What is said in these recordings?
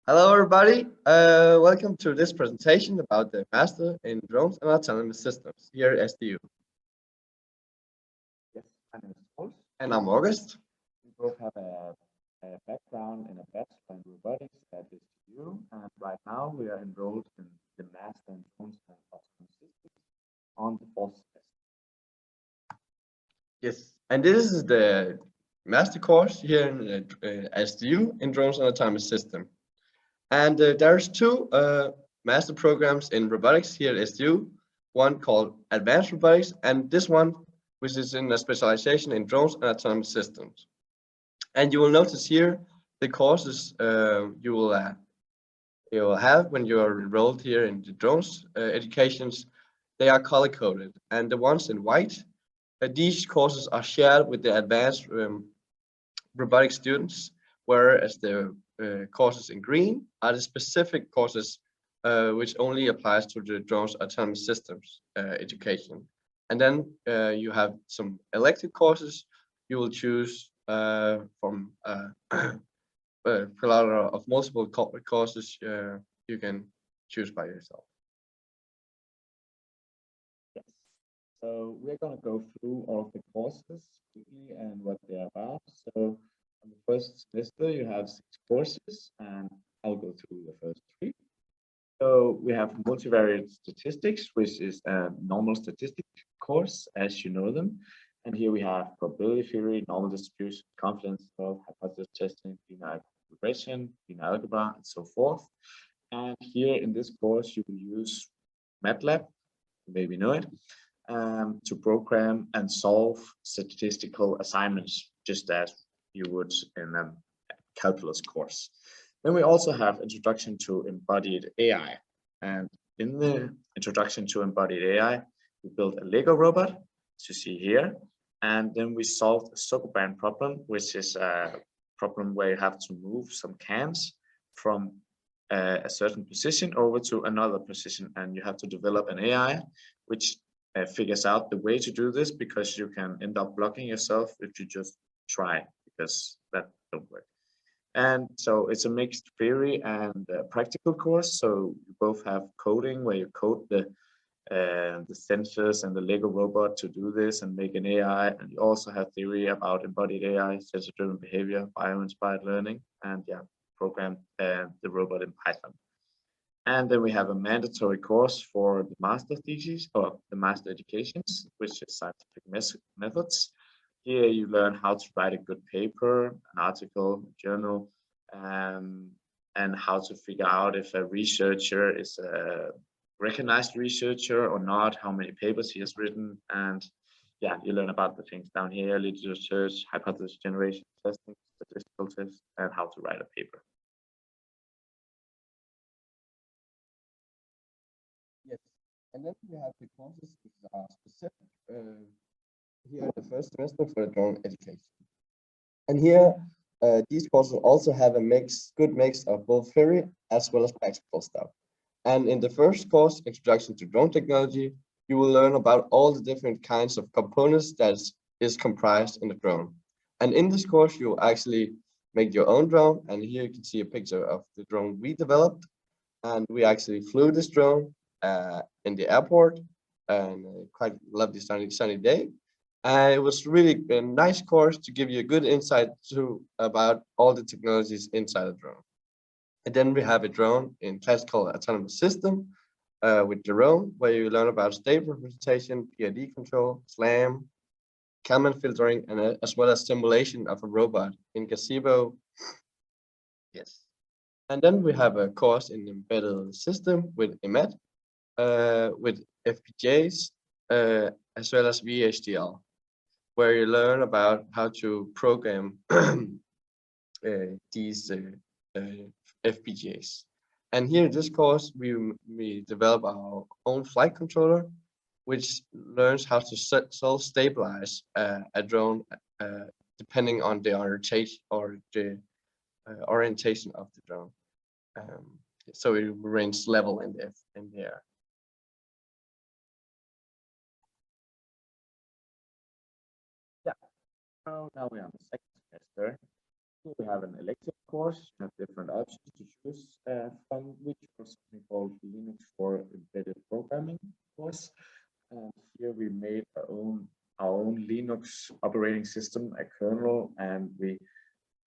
Hello, everybody. Welcome to this presentation about the Master in Drones and Autonomous Systems here at SDU. Yes, my name is Paul. And I'm August. We both have a background in a bachelor in robotics at STU, and right now we are enrolled in the Master in Drones and Autonomous Systems on the fourth semester. Yes, and this is the master course here in SDU in Drones and Autonomous System. And there's two master programs in robotics here at SDU. One called Advanced Robotics, and this one, which is in a specialization in drones and autonomous systems. And you will notice here the courses you will have when you are enrolled here in the drones educations. They are color coded, and the ones in white, these courses are shared with the advanced robotic students, whereas the courses in green are the specific courses which only applies to the drones autonomous systems education. And then you have some elective courses you will choose from plethora of multiple courses you can choose by yourself. Yes. So we're going to go through all of the courses quickly and what they're about. So on the first semester, you have 6 courses, and I'll go through the first 3. So we have multivariate statistics, which is a normal statistic course, as you know them. And here we have probability theory, normal distribution, confidence interval, hypothesis testing, linear regression, linear algebra, and so forth. And here in this course, you will use MATLAB, you maybe know it, to program and solve statistical assignments, just as you would in a calculus course. Then we also have Introduction to Embodied AI. And in the Introduction to Embodied AI, we built a Lego robot, as you see here. And then we solved a Sokoban problem, which is a problem where you have to move some cans from a certain position over to another position. And you have to develop an AI, which figures out the way to do this, because you can end up blocking yourself if you just try, because that don't work. And so it's a mixed theory and practical course. So you both have coding, where you code the sensors and the Lego robot to do this and make an AI. And you also have theory about embodied AI, sensor-driven behavior, bio-inspired learning, and program the robot in Python. And then we have a mandatory course for the master thesis or the master educations, which is scientific methods. Here you learn how to write a good paper, an article, a journal, and how to figure out if a researcher is a recognized researcher or not, how many papers he has written, and you learn about the things down here: literature search, hypothesis generation, testing, statistical tests, and how to write a paper. Yes, and then we have the courses which are specific here in the first semester for the drone education. And here, these courses also have a good mix of both theory as well as practical stuff. And in the first course, Introduction to Drone Technology, you will learn about all the different kinds of components that is comprised in a drone. And in this course, you will actually make your own drone. And here you can see a picture of the drone we developed. And we actually flew this drone in the airport, and quite lovely sunny day. It was really a nice course to give you a good insight about all the technologies inside a drone. And then we have a drone in classical autonomous system with Jerome, where you learn about state representation, PID control, SLAM, Kalman filtering, and as well as simulation of a robot in Gazebo. Yes. And then we have a course in embedded system with EMET, with FPGAs, as well as VHDL, where you learn about how to program these FPGAs. And here in this course, we develop our own flight controller, which learns how to self-stabilize a drone depending on the orientation or the orientation of the drone. So it remains level in the air. So now we're on the second semester. Here we have an elective course. You have different options to choose from, which was something called Linux for Embedded Programming course. And here we made our own Linux operating system, a kernel, and we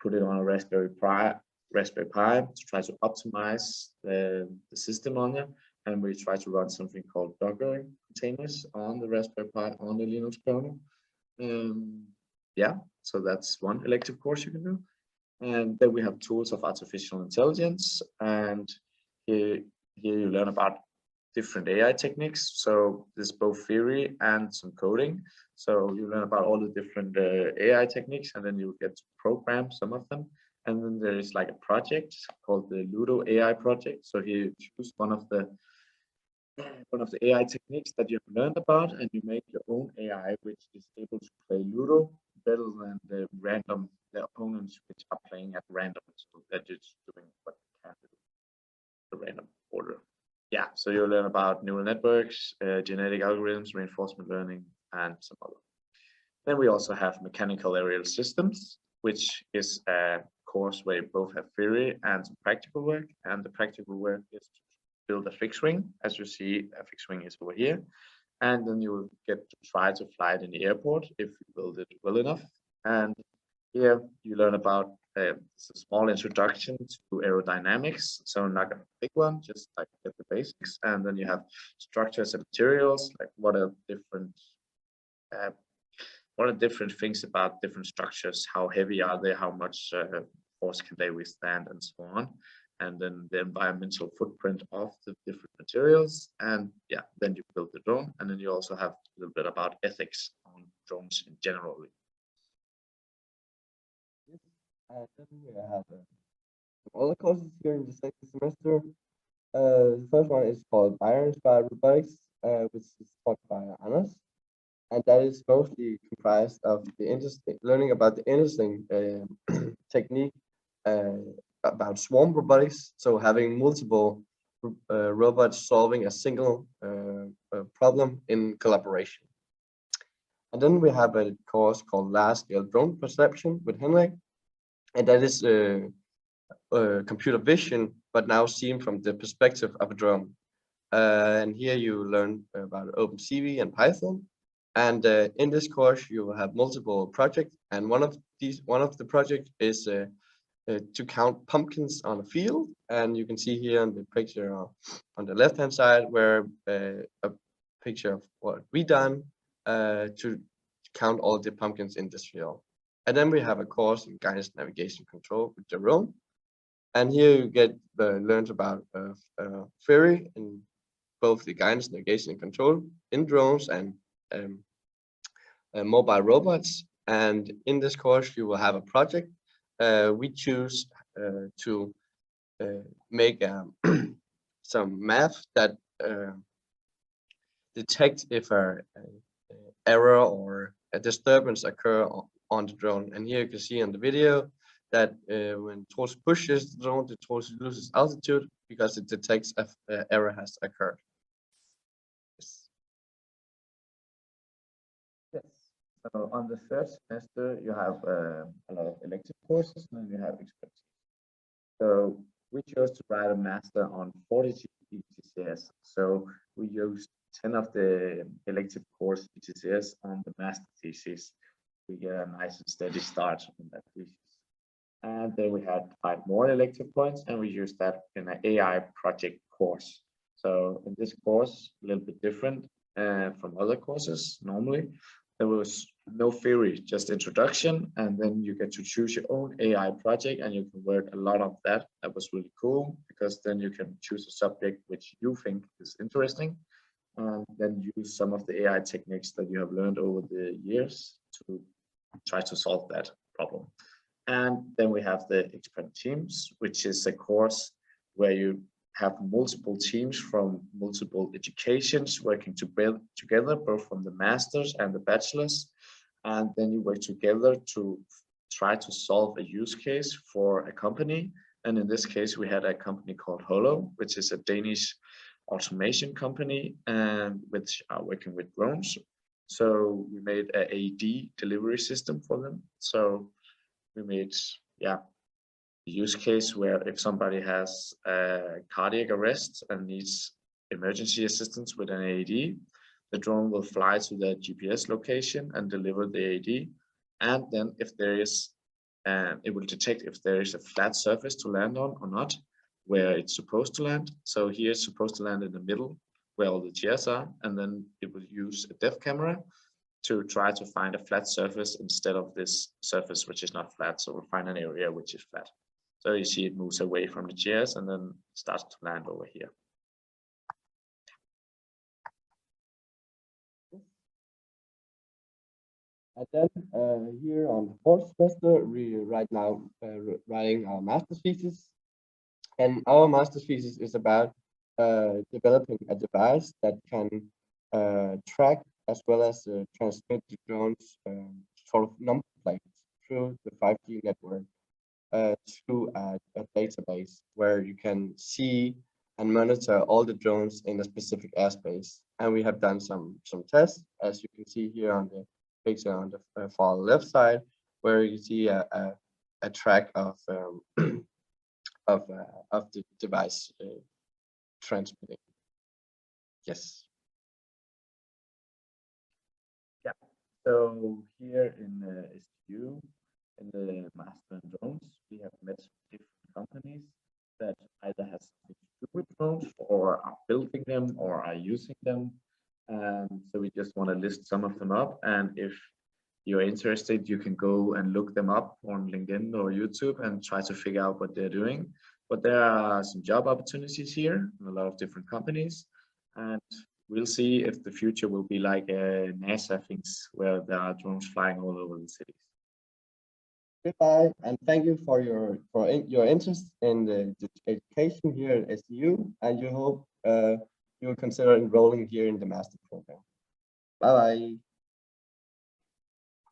put it on a Raspberry Pi to try to optimize the system on it. And we try to run something called Docker containers on the Raspberry Pi on the Linux kernel. Yeah, so that's one elective course you can do. And then we have tools of artificial intelligence. And here you learn about different AI techniques. So there's both theory and some coding. So you learn about all the different AI techniques, and then you get to program some of them. And then there is like a project called the Ludo AI project. So here you choose one of the AI techniques that you have learned about, and you make your own AI, which is able to play Ludo better than the opponents which are playing at random. So that is doing what you can do, the random order. Yeah, so you'll learn about neural networks, genetic algorithms, reinforcement learning, and some other. Then we also have mechanical aerial systems, which is a course where you both have theory and some practical work. And the practical work is to build a fixed wing. As you see, a fixed wing is over here. And then you will get to try to fly it in the airport if you build it well enough. And here you learn about a small introduction to aerodynamics. So not a big one, just like get the basics. And then you have structures and materials, like what are different things about different structures, how heavy are they, how much force can they withstand, and so on. And then the environmental footprint of the different materials. And yeah, then you build the drone. And then you also have a little bit about ethics on drones in general. And then we have some other courses here in the second semester. The first one is called Bio-inspired robotics, which is taught by Anders, and that is mostly comprised of learning about the interesting technique about swarm robotics. So having multiple robots solving a single problem in collaboration. And then we have a course called Large-Scale Drone Perception with Henrik, and that is computer vision, but now seen from the perspective of a drone. And here you learn about OpenCV and Python. And in this course, you will have multiple projects, and one of the projects is to count pumpkins on a field. And you can see here on the picture on the left-hand side where a picture of what we done to count all the pumpkins in this field. And then we have a course in guidance, navigation, control with Jerome. And here you get learned about theory in both the guidance, navigation, and control in drones and mobile robots. And in this course, you will have a project. We choose to make some math that detect if a error or a disturbance occur on the drone. And here you can see on the video that when Troels pushes the drone, the Troels loses altitude because it detects if an error has occurred. Yes. So on the third semester, you have a lot of elective courses, and then you have expertise. So we chose to write a master on 40 ETCS. So we used 10 of the elective course ETCS on the master thesis. We get a nice and steady start on that thesis. And then we had 5 more elective points, and we used that in an AI project course. So in this course, a little bit different from other courses normally. There was no theory, just introduction, and then you get to choose your own AI project, and you can work a lot of that. That was really cool, because then you can choose a subject which you think is interesting, and then use some of the AI techniques that you have learned over the years to try to solve that problem. And then we have the expert teams, which is a course where you have multiple teams from multiple educations working together, both from the masters and the bachelors. And then you work together to try to solve a use case for a company. And in this case, we had a company called Holo, which is a Danish automation company, and which are working with drones. So we made an AED delivery system for them. So we made use case where if somebody has a cardiac arrest and needs emergency assistance with an AED, the drone will fly to the GPS location and deliver the AED. And then if there is, it will detect if there is a flat surface to land on or not, where it's supposed to land. So here it's supposed to land in the middle where all the chairs are, and then it will use a depth camera to try to find a flat surface instead of this surface which is not flat. So we'll find an area which is flat. So you see it moves away from the chairs and then starts to land over here. And then here on the fourth semester, we right now writing our master's thesis. And our master's thesis is about developing a device that can track as well as transmit the drones sort of number plates through the 5G network through a database where you can see and monitor all the drones in a specific airspace. And we have done some tests, as you can see here on the picture on the far left side, where you see a track of of the device transmitting. Yes. Yeah. So here in the STU, in the Master in Drones, we have met different companies that either has something to do with drones or are building them or are using them. And so we just want to list some of them up. And if you're interested, you can go and look them up on LinkedIn or YouTube and try to figure out what they're doing. But there are some job opportunities here in a lot of different companies. And we'll see if the future will be like NASA things where there are drones flying all over the cities. Goodbye, and thank you for your interest in the education here at STU, and you hope you will consider enrolling here in the master program. Bye bye.